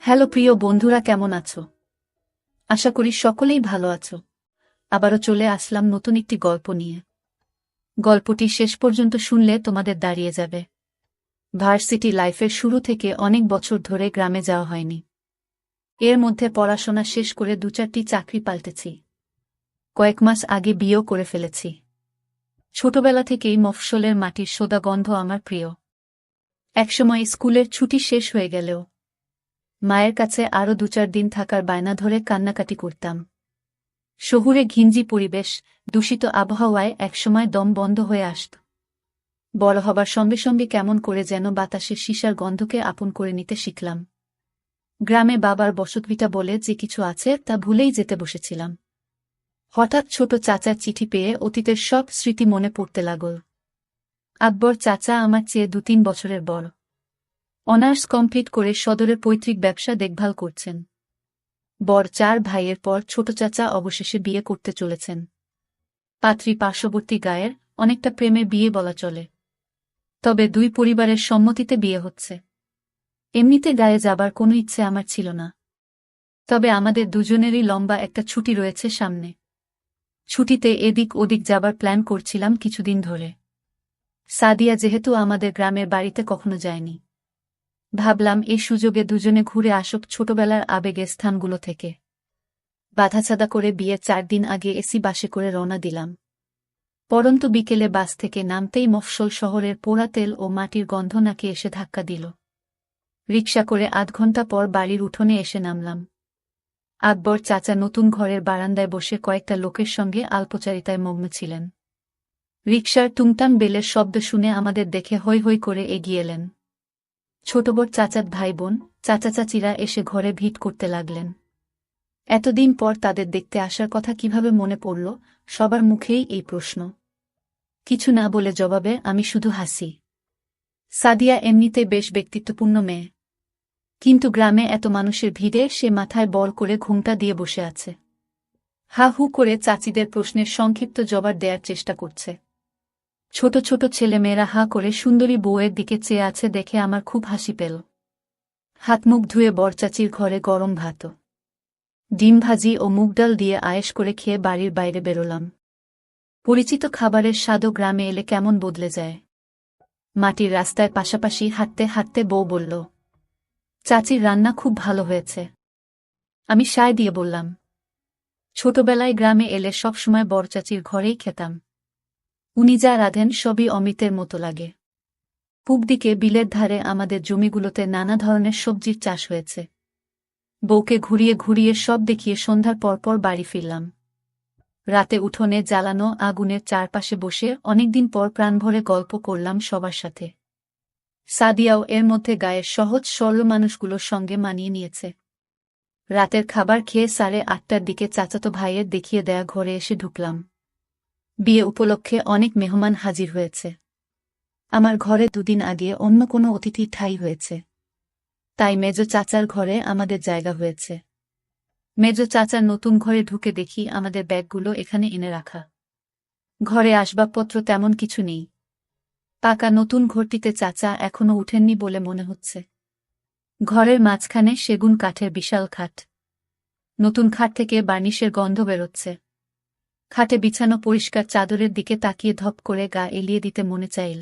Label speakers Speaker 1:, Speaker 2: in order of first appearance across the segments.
Speaker 1: Hello প্রিয় বন্ধুরা, কেমন আছো? আশা করি সকলেই ভালো আছো। আবারও চলে আসলাম নতুন একটি গল্প নিয়ে। গল্পটি শেষ পর্যন্ত শুনলে তোমাদের দাঁড়িয়ে যাবে। ভার্সিটি লাইফের শুরু থেকে অনেক বছর ধরে গ্রামে যাওয়া হয়নি। এর মধ্যে পড়াশোনা শেষ করে ২-৪টি চাকরি পাল্টেছি। কয়েক মাস আগে বিয়েও করে ফেলেছি। ছোটবেলা থেকেই মফস্বলের মাটির সোদা গন্ধ আমার প্রিয়। একসময় স্কুলের ছুটি শেষ হয়ে গেলেও মায়ের কাছে আরও ২-৪ দিন থাকার বায়না ধরে কান্নাকাটি করতাম। শহুরে ঘিঞ্জি পরিবেশ, দূষিত আবহাওয়ায় একসময় দম বন্ধ হয়ে আসত। বড় হবার সঙ্গে সঙ্গে কেমন করে যেন বাতাসে সীসার গন্ধকে আপন করে নিতে শিখলাম। গ্রামে বাবার বসতভিটা বলে যে কিছু আছে তা ভুলেই যেতে বসেছিলাম। হঠাৎ ছোট চাচার চিঠি পেয়ে অতীতের সব স্মৃতি মনে পড়তে লাগল। আকবর চাচা আমার চেয়ে ২-৩ বছরের বড়। অনার্স কমপ্লিট করে সদরের পৈতৃক ব্যবসা দেখভাল করছেন। বড় ৪ ভাইয়ের পর ছোট চাচা অবশেষে বিয়ে করতে চলেছেন। পাত্রী পার্শ্ববর্তী গায়ের, অনেকটা প্রেমের বিয়ে বলা চলে। তবে ২ পরিবারের সম্মতিতে বিয়ে হচ্ছে। এমনিতে গায়ে যাবার কোনো ইচ্ছে আমার ছিল না। তবে আমাদের দুজনেরই লম্বা একটা ছুটি রয়েছে সামনে। ছুটিতে এদিক ওদিক যাবার প্ল্যান করছিলাম কিছুদিন ধরে। সাদিয়া যেহেতু আমাদের গ্রামের বাড়িতে কখনো যায়নি, ভাবলাম এই সুযোগে দুজনে ঘুরে আসুক ছোটবেলার আবেগের স্থানগুলো থেকে। বাধাছাদা করে বিয়ের ৪ দিন আগে এসি বাসে করে রওনা দিলাম। পরন্তু বিকেলে বাস থেকে নামতেই মফস্বল শহরের পোড়া তেল ও মাটির গন্ধ নাকে এসে ধাক্কা দিল। রিকশা করে ৮ ঘণ্টা পর বাড়ির উঠোনে এসে নামলাম। আকবর চাচা নতুন ঘরের বারান্দায় বসে কয়েকটা লোকের সঙ্গে আলপচারিতায় মগ্ন ছিলেন। রিকশার টুংটাং বেলের শব্দ শুনে আমাদের দেখে হৈ হৈ করে এগিয়ে এলেন। ছোট বড় চাচাত ভাই বোন, চাচা চাচিরা এসে ঘরে ভিড় করতে লাগলেন। এতদিন পর তাদের দেখতে আসার কথা কিভাবে মনে পড়ল, সবার মুখেই এই প্রশ্ন। কিছু না বলে জবাবে আমি শুধু হাসি। সাদিয়া এমনিতে বেশ ব্যক্তিত্বপূর্ণ মেয়ে, কিন্তু গ্রামে এত মানুষের ভিড়ে সে মাথায় বল করে ঘোমটা দিয়ে বসে আছে। হা হু করে চাচিদের প্রশ্নের সংক্ষিপ্ত জবাব দেওয়ার চেষ্টা করছে। ছোট ছোট ছেলেমেয়েরা হা করে সুন্দরী বউয়ের দিকে চেয়ে আছে দেখে আমার খুব হাসি পেল। হাত মুখ ধুয়ে বরচাচির ঘরে গরম ভাত, ডিম ভাজি ও মুগ ডাল দিয়ে আয়েশ করে খেয়ে বাড়ির বাইরে বেরোলাম। পরিচিত খাবারের স্বাদও গ্রামে এলে কেমন বদলে যায়। মাটির রাস্তায় পাশাপাশি হাঁটতে হাঁটতে বউ বলল, চাচির রান্না খুব ভালো হয়েছে। আমি সায় দিয়ে বললাম, ছোটবেলায় গ্রামে এলে সবসময় বরচাচির ঘরেই খেতাম। উনি যা রাঁধেন সবই অমৃতের মতো লাগে। পূব দিকে বিলের ধারে আমাদের জমিগুলোতে নানা ধরনের সবজির চাষ হয়েছে। বউকে ঘুরিয়ে ঘুরিয়ে সব দেখিয়ে সন্ধ্যার পরপর বাড়ি ফিরলাম। রাতে উঠোনে জ্বালানো আগুনের চারপাশে বসে অনেকদিন পর প্রাণভরে গল্প করলাম সবার সাথে। সাদিয়াও এর মধ্যে গায়ের সহজ সরল মানুষগুলোর সঙ্গে মানিয়ে নিয়েছে। রাতের খাবার খেয়ে 8:30টার দিকে চাচাতো ভাইয়ের দেখিয়ে দেয়া ঘরে এসে ঢুকলাম। বিয়ে উপলক্ষে অনেক মেহমান হাজির হয়েছে। আমার ঘরে 2 দিন আগে অন্য কোনো অতিথি ঠাঁই হয়েছে, তাই মেজ চাচার ঘরে আমাদের জায়গা হয়েছে। মেজ চাচার নতুন ঘরে ঢুকে দেখি আমাদের ব্যাগগুলো এখানে এনে রাখা। ঘরে আসবাবপত্র তেমন কিছু নেই। পাকা নতুন ঘরটিতে চাচা এখনো উঠেননি বলে মনে হচ্ছে। ঘরের মাঝখানে সেগুন কাঠের বিশাল খাট। নতুন খাট থেকে বার্নিশের গন্ধ বেরোচ্ছে। খাটে বিছানো পরিষ্কার চাদরের দিকে তাকিয়ে ধপ করে গা এলিয়ে দিতে মনে চাইল,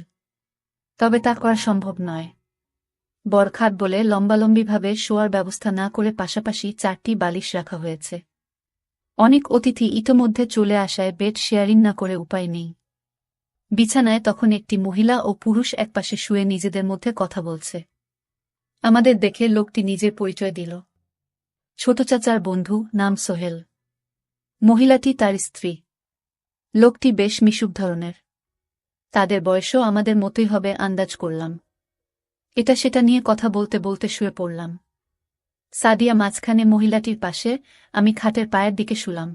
Speaker 1: তবে তা করা সম্ভব নয়। বরখাট বলে লম্বালম্বিভাবে শোয়ার ব্যবস্থা না করে পাশাপাশি 4টি বালিশ রাখা হয়েছে। অনেক অতিথি ইতোমধ্যে চলে আসায় বেড শেয়ারিং না করে উপায় নেই। বিছানায় তখন একটি মহিলা ও পুরুষ একপাশে শুয়ে নিজেদের মধ্যে কথা বলছে। আমাদের দেখে লোকটি নিজের পরিচয় দিল। ছোট চাচার বন্ধু, নাম সোহেল। মহিলাটি তার স্ত্রী। লোকটি বেশ মিশুক ধরনের। তাদের বয়সও আমাদের মতোই হবে আন্দাজ করলাম। এটা সেটা নিয়ে কথা বলতে বলতে শুয়ে পড়লাম। সাদিয়া মাঝখানে মহিলাটির পাশে, আমি খাটের পায়ের দিকে শুলাম।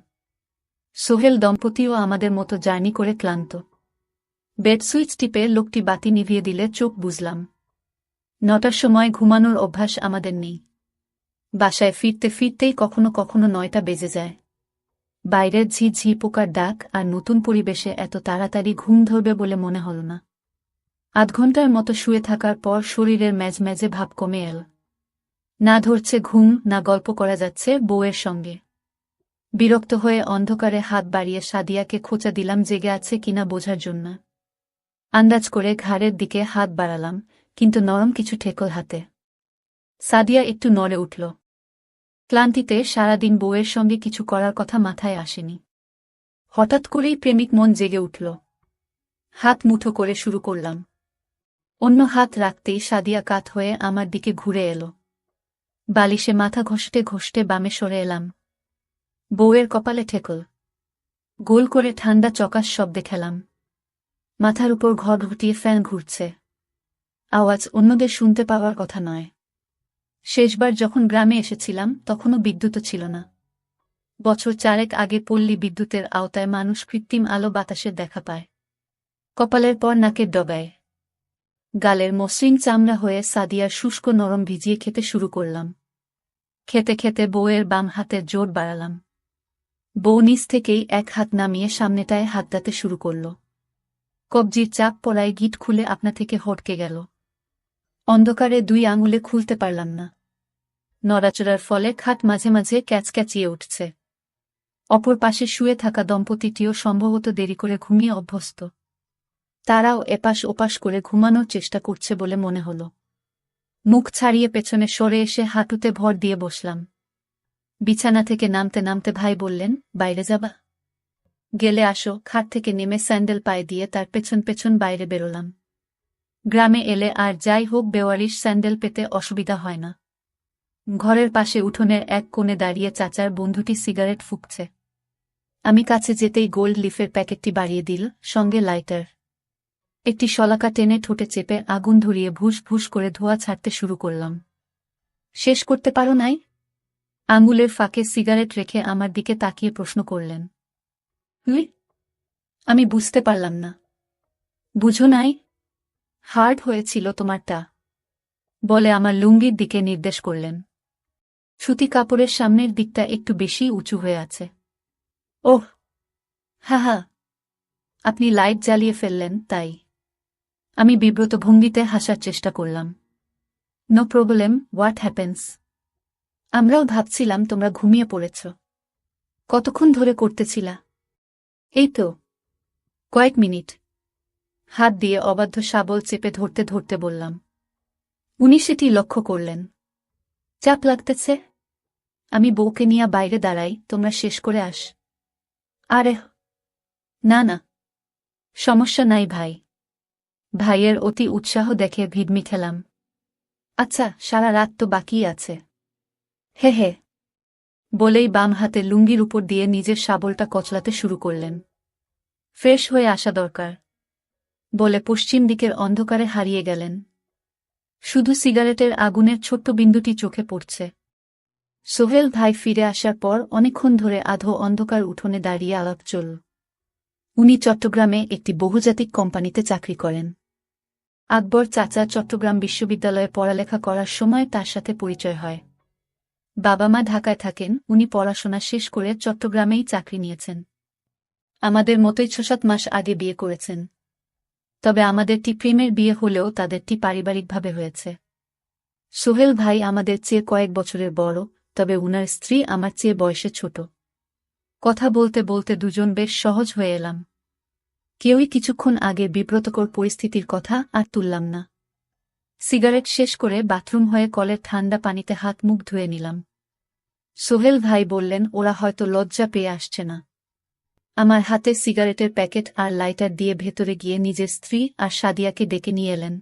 Speaker 1: সোহেল দম্পতিও আমাদের মতো জার্নি করে ক্লান্ত। বেড সুইচ টিপে লোকটি বাতি নিভিয়ে দিলে চোখ বুঝলাম। 9টার সময় ঘুমানোর অভ্যাস আমাদের নেই। বাসায় ফিরতে ফিরতেই কখনো কখনো 9টা বেজে যায়। বাইরের ঝিঝি পোকার ডাক আর নতুন পরিবেশে এত তাড়াতাড়ি ঘুম ধরবে বলে মনে হল না। 8 ঘণ্টার মতো শুয়ে থাকার পর শরীরের ম্যাজম্যাজে ভাব কমে এল। না ধরছে ঘুম, না গল্প করা যাচ্ছে বউয়ের সঙ্গে। বিরক্ত হয়ে অন্ধকারে হাত বাড়িয়ে সাদিয়াকে খোঁচা দিলাম জেগে আছে কিনা বোঝার জন্য। আন্দাজ করে ঘাড়ের দিকে হাত বাড়ালাম, কিন্তু নরম কিছু ঠেকল হাতে। সাদিয়া একটু নড়ে উঠল। ক্লান্তিতে সারাদিন বউয়ের সঙ্গে কিছু করার কথা মাথায় আসেনি। হঠাৎ করেই প্রেমিক মন জেগে উঠল। হাত মুঠো করে শুরু করলাম। অন্য হাত রাখতেই সাদিয়া কাত হয়ে আমার দিকে ঘুরে এলো। বালিশে মাথা ঘষতে ঘষতে বামে সরে এলাম। বউয়ের কপালে ঠেকল। গোল করে ঠান্ডা চকাস শব্দে খেলাম। মাথার উপর ঘর ঘুটিয়ে ফ্যান ঘুরছে। আওয়াজ অন্যদের শুনতে পাওয়ার কথা নয়। শেষবার যখন গ্রামে এসেছিলাম তখনও বিদ্যুৎও ছিল না। বছর 4 আগে পল্লী বিদ্যুতের আওতায় মানুষ কৃত্রিম আলো বাতাসের দেখা পায়। কপালের পর নাকের ডগায়। গালের মসৃণ চামড়া হয়ে সাদিয়ার শুষ্ক নরম ভিজিয়ে খেতে শুরু করলাম। খেতে খেতে বউয়ের বাম হাতের জোর বাড়ালাম। বউ নিচ থেকেই এক হাত নামিয়ে সামনেটায় হাত দাতে শুরু করল। কবজির চাপ পড়ায় গিট খুলে আপনা থেকে হটকে গেল। অন্ধকারে 2 আঙুলে খুলতে পারলাম না। নড়াচড়ার ফলে খাট মাঝে মাঝে ক্যাচক্যাচিয়ে উঠছে। অপর পাশে শুয়ে থাকা দম্পতিটিও সম্ভবত দেরি করে ঘুমিয়ে অভ্যস্ত। তারাও এপাশ ওপাশ করে ঘুমানোর চেষ্টা করছে বলে মনে হল। মুখ ছাড়িয়ে পেছনে সরে এসে হাঁটুতে ভর দিয়ে বসলাম। বিছানা থেকে নামতে নামতে ভাই বললেন, বাইরে যাবা? গেলে আসো। খাট থেকে নেমে স্যান্ডেল পায়ে দিয়ে তার পেছন পেছন বাইরে বেরোলাম। গ্রামে এলে আর যাই হোক বেওয়ারিশ স্যান্ডেল পেতে অসুবিধা হয় না। ঘরের পাশে উঠোনের এক কোণে দাঁড়িয়ে চাচার বন্ধুটি সিগারেট ফুঁকছে। আমি কাছে যেতেই গোল্ড লিফের প্যাকেটটি বাড়িয়ে দিল, সঙ্গে লাইটার। একটি শলাকা টেনে ঠোঁটে চেপে আগুন ধরিয়ে ভুস ভুস করে ধোঁয়া ছাড়তে শুরু করলাম। শেষ করতে পারো নাই? আঙুলের ফাঁকে সিগারেট রেখে আমার দিকে তাকিয়ে প্রশ্ন করলেন। আমি বুঝতে পারলাম না। বুঝো নাই? হার্ড হয়েছিল তোমারটা, বলে আমার লুঙ্গির দিকে নির্দেশ করলেন। সুতি কাপড়ের সামনের দিকটা একটু বেশি উঁচু হয়ে আছে। ওহ, হা হা, আপনি লাইট জ্বালিয়ে ফেললেন তাই। আমি বিব্রত ভঙ্গিতে হাসার চেষ্টা করলাম। No problem, what happens? আমরাও ভাবছিলাম তোমরা ঘুমিয়ে পড়েছ। কতক্ষণ ধরে করতেছিলা? এই তো কয়েক মিনিট। হাত দিয়ে অবাধ্য শাবল চেপে ধরতে ধরতে বললাম। উনি সেটি লক্ষ্য করলেন। চাপ লাগতেছে? আমি বউকে নিয়ে বাইরে দাঁড়াই, তোমরা শেষ করে আস। আরে না না, সমস্যা নাই ভাই। ভাইয়ের অতি উৎসাহ দেখে ভিড়মি খেলাম। আচ্ছা, সারা রাত তো বাকিই আছে। হে হে, বলেই বাম হাতে লুঙ্গির উপর দিয়ে নিজের শাবলটা কচলাতে শুরু করলেন। ফ্রেশ হয়ে আসা দরকার, বলে পশ্চিম দিকের অন্ধকারে হারিয়ে গেলেন। শুধু সিগারেটের আগুনের ছোট্ট বিন্দুটি চোখে পড়ছে। সোহেল ভাই ফিরে আসার পর অনেকক্ষণ ধরে আধো অন্ধকার উঠোনে দাঁড়িয়ে আলাপ চলল। উনি চট্টগ্রামে একটি বহুজাতিক কোম্পানিতে চাকরি করেন। আকবর চাচা চট্টগ্রাম বিশ্ববিদ্যালয়ে পড়ালেখা করার সময় তার সাথে পরিচয় হয়। বাবা মা ঢাকায় থাকেন, উনি পড়াশোনা শেষ করে চট্টগ্রামেই চাকরি নিয়েছেন। আমাদের মতোই 6-7 মাস আগে বিয়ে করেছেন। তবে আমাদেরটি প্রেমের বিয়ে হলেও তাদেরটি পারিবারিকভাবে হয়েছে। সোহেল ভাই আমাদের চেয়ে কয়েক বছরের বড়, তবে উনার স্ত্রী আমার চেয়ে বয়সে ছোট। কথা বলতে বলতে দুজন বেশ সহজ হয়ে এলাম। কেউই কিছুক্ষণ আগে বিব্রতকর পরিস্থিতির কথা আর তুললাম না। সিগারেট শেষ করে বাথরুম হয়ে কলের ঠান্ডা পানিতে হাত মুখ ধুয়ে নিলাম। সোহেল ভাই বললেন, ওরা হয়তো লজ্জা পেয়ে আসছে না। আমার হাতে সিগারেটের প্যাকেট আর লাইটার দিয়ে ভেতরে গিয়ে নিজের স্ত্রী আর সাদিয়াকে ডেকে নিয়ে এলেন।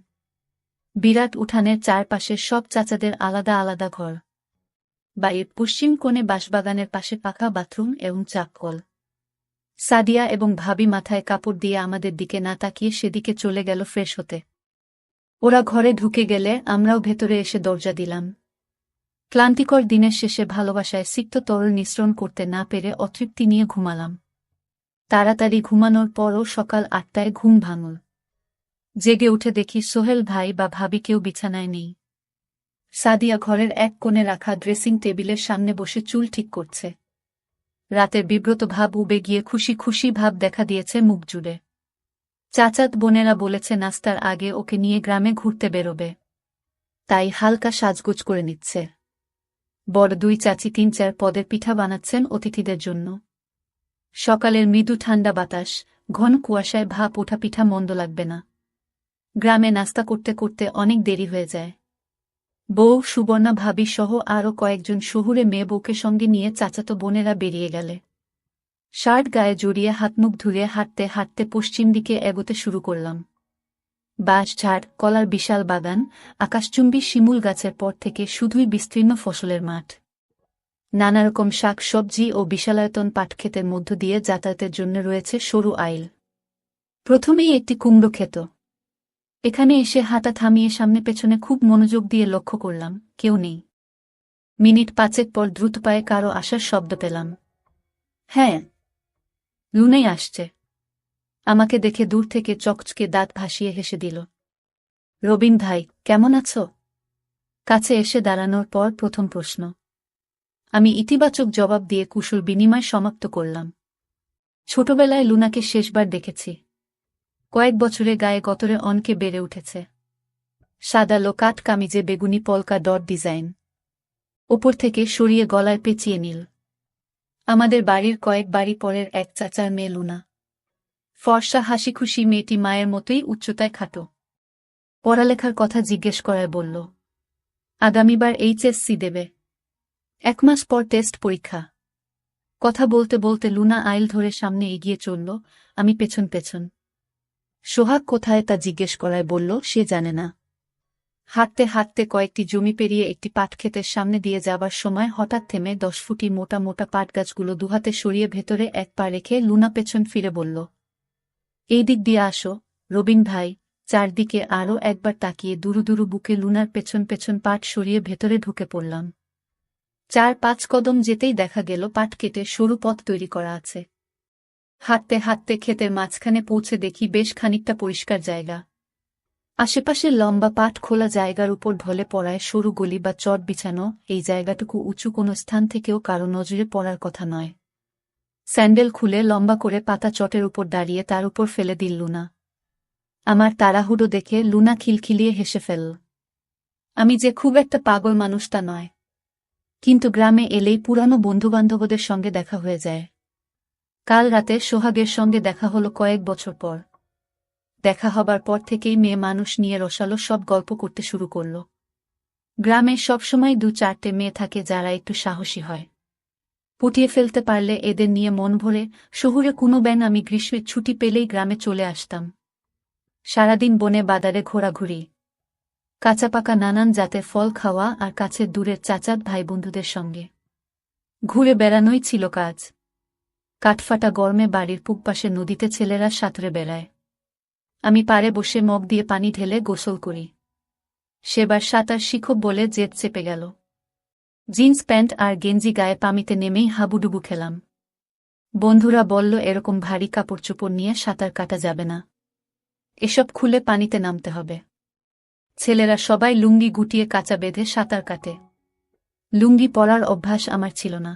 Speaker 1: বিরাট উঠানের চারপাশের সব চাচাদের আলাদা আলাদা ঘর। বাড়ির পশ্চিম কোণে বাঁশবাগানের পাশে পাকা বাথরুম এবং চাপকল। সাদিয়া এবং ভাবি মাথায় কাপড় দিয়ে আমাদের দিকে না তাকিয়ে সেদিকে চলে গেল ফ্রেশ হতে। ওরা ঘরে ঢুকে গেলে আমরাও ভেতরে এসে দরজা দিলাম। ক্লান্তিকর দিনের শেষে ভালোবাসায় সিক্ত তরল নিঃসরণ করতে না পেরে অতৃপ্তি নিয়ে ঘুমালাম। তাড়াতাড়ি ঘুমানোর পরও সকাল 8টায় ঘুম ভাঙল। জেগে উঠে দেখি সোহেল ভাই বা ভাবি কেউ বিছানায় নেই। সাদিয়া ঘরের এক কোণে রাখা ড্রেসিং টেবিলের সামনে বসে চুল ঠিক করছে। রাতের বিব্রত ভাব উবে গিয়ে খুশি খুশি ভাব দেখা দিয়েছে মুখ জুড়ে। চাচাত বোনেরা বলেছে নাস্তার আগে ওকে নিয়ে গ্রামে ঘুরতে বেরোবে, তাই হালকা সাজগোজ করে নিচ্ছে। বড় দুই চাচি ৩-৪ পদের পিঠা বানাচ্ছেন অতিথিদের জন্য। সকালের মৃদু ঠান্ডা বাতাস, ঘন কুয়াশায় ভাপ ওঠা পিঠা মন্দ লাগবে না। গ্রামে নাস্তা করতে করতে অনেক দেরি হয়ে যায়। বউ, সুবর্ণা ভাবি সহ আরও কয়েকজন শহুরে মেয়ে বউকে সঙ্গে নিয়ে চাচাতো বোনেরা বেরিয়ে গেলে। শার্ট গায়ে জড়িয়ে হাতমুখ ধুয়ে হাঁটতে হাঁটতে পশ্চিম দিকে এগোতে শুরু করলাম। বাঁশঝাড়, কলার বিশাল বাগান, আকাশচুম্বী শিমুল গাছের পর থেকে শুধুই বিস্তীর্ণ ফসলের মাঠ। নানারকম শাক সবজি ও বিশালায়তন পাটক্ষেতের মধ্য দিয়ে যাতায়াতের জন্য রয়েছে সরু আইল। প্রথমেই একটি কুমড়ো ক্ষেত। এখানে এসে হাঁটা থামিয়ে সামনে পেছনে খুব মনোযোগ দিয়ে লক্ষ্য করলাম, কেউ নেই। মিনিট ৫ পর দ্রুত পায়ে কারো আসার শব্দ পেলাম। হ্যাঁ, লুনাই আসছে। আমাকে দেখে দূর থেকে চকচকে দাঁত ভাসিয়ে হেসে দিল। রবিন ভাই, কেমন আছো? কাছে এসে দাঁড়ানোর পর প্রথম প্রশ্ন। আমি ইতিবাচক জবাব দিয়ে কুশল বিনিময় সমাপ্ত করলাম। ছোটবেলায় লুনাকে শেষবার দেখেছি। কয়েক বছরে গায়ে গতরে অনকে বেড়ে উঠেছে। সাদা লোকাট কামিজে বেগুনি পলকা ডট ডিজাইন, ওপর থেকে সরিয়ে গলায় পেঁচিয়ে নীল। আমাদের বাড়ির কয়েক বাড়ি পরের এক চাচার মেয়ে লুনা। ফর্সা হাসিখুশি মেয়েটি মায়ের মতোই উচ্চতায় খাটো। পড়ালেখার কথা জিজ্ঞেস করায় বলল, আগামীবার এইচএসসি দেবে। ১ মাস পর টেস্ট পরীক্ষা। কথা বলতে বলতে লুনা আইল ধরে সামনে এগিয়ে চলল, আমি পেছন পেছন। সোহাগ কোথায় তা জিজ্ঞেস করায় বলল সে জানে না। হাঁটতে হাঁটতে কয়েকটি জমি পেরিয়ে একটি পাটক্ষেতের সামনে দিয়ে যাবার সময় হঠাৎ থেমে ১০ ফুটি মোটা মোটা পাটগাছগুলো দুহাতে সরিয়ে ভেতরে এক পা রেখে লুনা পেছন ফিরে বলল, এই দিক দিয়ে আসো, রবিন ভাই। চারদিকে আরও একবার তাকিয়ে দুরু দুরু বুকে লুনার পেছন পেছন পাট সরিয়ে ভেতরে ঢুকে পড়লাম। ৪-৫ কদম যেতেই দেখা গেল পাট কেটে সরু পথ তৈরি করা আছে। হাঁটতে হাঁটতে ক্ষেতের মাঝখানে পৌঁছে দেখি বেশ খানিকটা পরিষ্কার জায়গা। আশেপাশের লম্বা পাট খোলা জায়গার উপর ঢলে পড়ায় সরু গলি বা চট বিছানো। এই জায়গাটুকু উঁচু কোনো স্থান থেকেও কারো নজরে পড়ার কথা নয়। স্যান্ডেল খুলে লম্বা করে পাতা চটের উপর দাঁড়িয়ে তার উপর ফেলে দিল লুনা। আমার তাড়াহুড়ো দেখে লুনা খিলখিলিয়ে হেসে ফেলল। আমি যে খুব একটা পাগল মানুষ তা নয়, কিন্তু গ্রামে এলেই পুরানো বন্ধুবান্ধবদের সঙ্গে দেখা হয়ে যায়। কাল রাতে সোহাগের সঙ্গে দেখা হলো কয়েক বছর পর। দেখা হবার পর থেকেই মেয়ে মানুষ নিয়ে রসালো সব গল্প করতে শুরু করল। গ্রামে সবসময় ২-৪টে মেয়ে থাকে যারা একটু সাহসী হয়। পুটিয়ে ফেলতে পারলে এদের নিয়ে মন ভরে। শহুরে কোনো ব্যান আমি গ্রীষ্মের ছুটি পেলেই গ্রামে চলে আসতাম। সারাদিন বনে বাদারে ঘোরাঘুরি, কাঁচা পাকা নানান জাতের ফল খাওয়া আর কাছের দূরের চাচাত ভাই বন্ধুদের সঙ্গে ঘুরে বেড়ানোই ছিল কাজ। কাঠফাটা গরমে বাড়ির পূবপাশে নদীতে ছেলেরা সাঁতরে বেড়ায়। আমি পাড়ে বসে মগ দিয়ে পানি ঢেলে গোসল করি। সেবার সাঁতার শিখব বলে জেদ চেপে গেল। জিন্স প্যান্ট আর গেঞ্জি গায়ে পানিতে নেমেই হাবুডুবু খেলাম। বন্ধুরা বলল এরকম ভারী কাপড় চোপড় নিয়ে সাঁতার কাটা যাবে না, এসব খুলে পানিতে নামতে হবে। ছেলেরা সবাই লুঙ্গি গুটিয়ে কাঁচা বেঁধে সাঁতার কাটে। লুঙ্গি পরার অভ্যাস আমার ছিল না।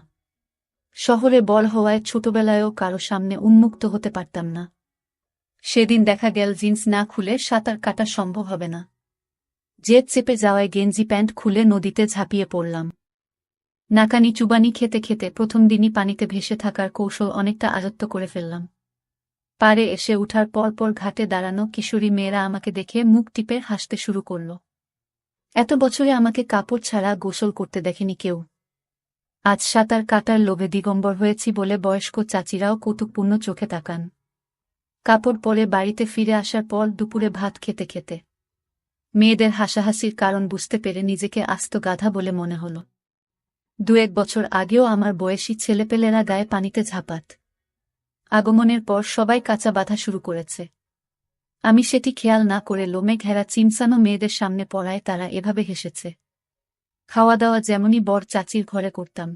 Speaker 1: শহরে বড় হওয়ায় ছোটবেলায়ও কারো সামনে উন্মুক্ত হতে পারতাম না। সেদিন দেখা গেল জিন্স না খুলে সাঁতার কাটা সম্ভব হবে না। জেদ চেপে যাওয়ায় গেঞ্জি প্যান্ট খুলে নদীতে ঝাঁপিয়ে পড়লাম। নাকানি চুবানি খেতে খেতে প্রথম দিনই পানিতে ভেসে থাকার কৌশল অনেকটা আয়ত্ত করে ফেললাম। পাড়ে এসে উঠার পরপর ঘাটে দাঁড়ানো কিশোরী মেয়েরা আমাকে দেখে মুখ টিপে হাসতে শুরু করল। এত বছরে আমাকে কাপড় ছাড়া গোসল করতে দেখেনি কেউ। আজ সাঁতার কাটার লোভে দিগম্বর হয়েছি বলে বয়স্ক চাচিরাও কৌতুকপূর্ণ চোখে তাকান। কাপড় পরে বাড়িতে ফিরে আসার পর দুপুরে ভাত খেতে খেতে মেয়েদের হাসাহাসির কারণ বুঝতে পেরে নিজেকে আস্ত গাধা বলে মনে হল। ২-১ বছর আগেও আমার বয়সী ছেলেপেলেরা গায়ে পানিতে ঝাঁপাত। আগমনের পর সবাই কাঁচা বাঁধা শুরু করেছে। আমি সেটি খেয়াল না করে লোমে ঘেরা চিমসানো মেয়েদের সামনে পড়ায় তারা এভাবে হেসেছে। খাওয়া দাওয়া যেমনই বর চাচির ঘরে করতাম।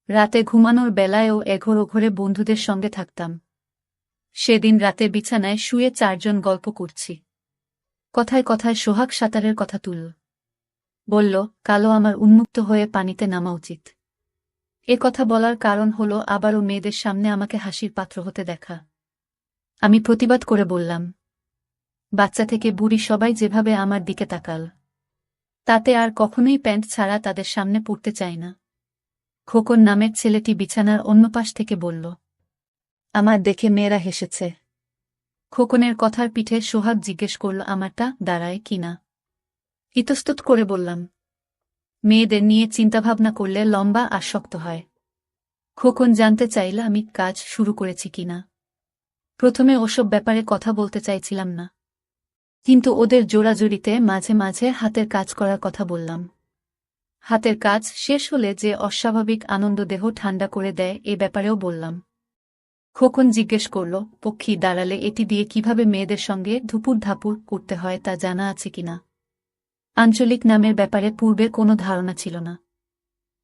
Speaker 1: রাতে ঘুমানোর বেলায়ও এঘর ওঘরে বন্ধুদের সঙ্গে থাকতাম। সেদিন রাতে বিছানায় শুয়ে ৪ জন গল্প করছি। কথায় কথায় সোহাগ সাঁতারের কথা তুলল। বলল, কালো আমার উন্মুক্ত হয়ে পানিতে নামা উচিত। এ কথা বলার কারণ হলো আবারও মেয়েদের সামনে আমাকে হাসির পাত্র হতে দেখা। আমি প্রতিবাদ করে বললাম, বাচ্চা থেকে বুড়ি সবাই যেভাবে আমার দিকে তাকাল, তাতে আর কখনোই প্যান্ট ছাড়া তাদের সামনে পড়তে চায় না। খোকন নামের ছেলেটি বিছানার অন্য পাশ থেকে বলল, আমার দেখে মেয়েরা হেসেছে। খোকনের কথার পিঠে সোহাগ জিজ্ঞেস করল আমারটা দাঁড়ায় কিনা। ইতস্তত করে বললাম, মেয়েদের নিয়ে চিন্তাভাবনা করলে লম্বা আর শক্ত হয়। খোকন জানতে চাইল আমি কাজ শুরু করেছি কিনা। প্রথমে ওসব ব্যাপারে কথা বলতে চাইছিলাম না, কিন্তু ওদের জোড়াজুড়িতে মাঝে মাঝে হাতের কাজ করার কথা বললাম। হাতের কাজ শেষ হলে যে অস্বাভাবিক আনন্দ দেহ ঠান্ডা করে দেয় এ ব্যাপারেও বললাম। খোকন জিজ্ঞেস করল, পক্ষী দাঁড়ালে এটি দিয়ে কিভাবে মেয়েদের সঙ্গে ধুপুর ধাপুর করতে হয় তা জানা আছে কিনা। আঞ্চলিক নামের ব্যাপারে পূর্বে কোনো ধারণা ছিল না,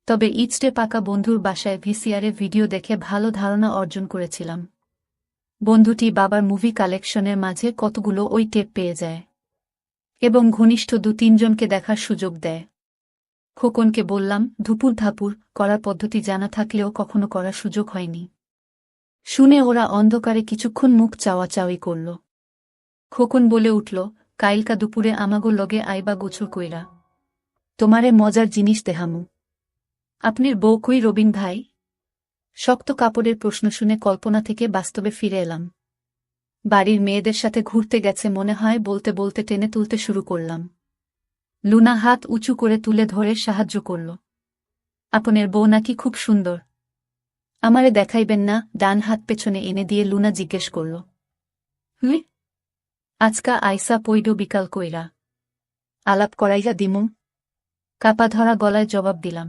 Speaker 1: তবে ইচড়ে পাকা বন্ধুর বাসায় ভিসিআরে ভিডিও দেখে ভালো ধারণা অর্জন করেছিলাম। বন্ধুটি বাবার মুভি কালেকশনের মাঝে কতগুলো ওই টেপ পেয়ে যায় এবং ঘনিষ্ঠ ২-৩ জনকে দেখার সুযোগ দেয়। খোকনকে বললাম, ধুপুর ধাপুর করার পদ্ধতি জানা থাকলেও কখনো করার সুযোগ হয়নি। শুনে ওরা অন্ধকারে কিছুক্ষণ মুখ চাওয়াচাওয়ি করল। খোকন বলে উঠল, কাইলকা দুপুরে আমাগো লগে আইবা গোছল কইরা, তোমারে মজার জিনিস দেহামু। আপনির বউ কই রবিন ভাই? শক্ত কাপড়ের প্রশ্ন শুনে কল্পনা থেকে বাস্তবে ফিরে এলাম। বাড়ির মেয়েদের সাথে ঘুরতে গেছে মনে হয় বলতে বলতে টেনে তুলতে শুরু করলাম। লুনা হাত উঁচু করে তুলে ধরে সাহায্য করল। আপনের বউ নাকি খুব সুন্দর, আমারে দেখাইবেন না? ডান হাত পেছনে এনে দিয়ে লুনা জিজ্ঞেস করল। হুই, আজকা আইসা পইডো বিকাল কইরা, আলাপ করাইয়া দিমু? কাপা ধরা গলায় জবাব দিলাম।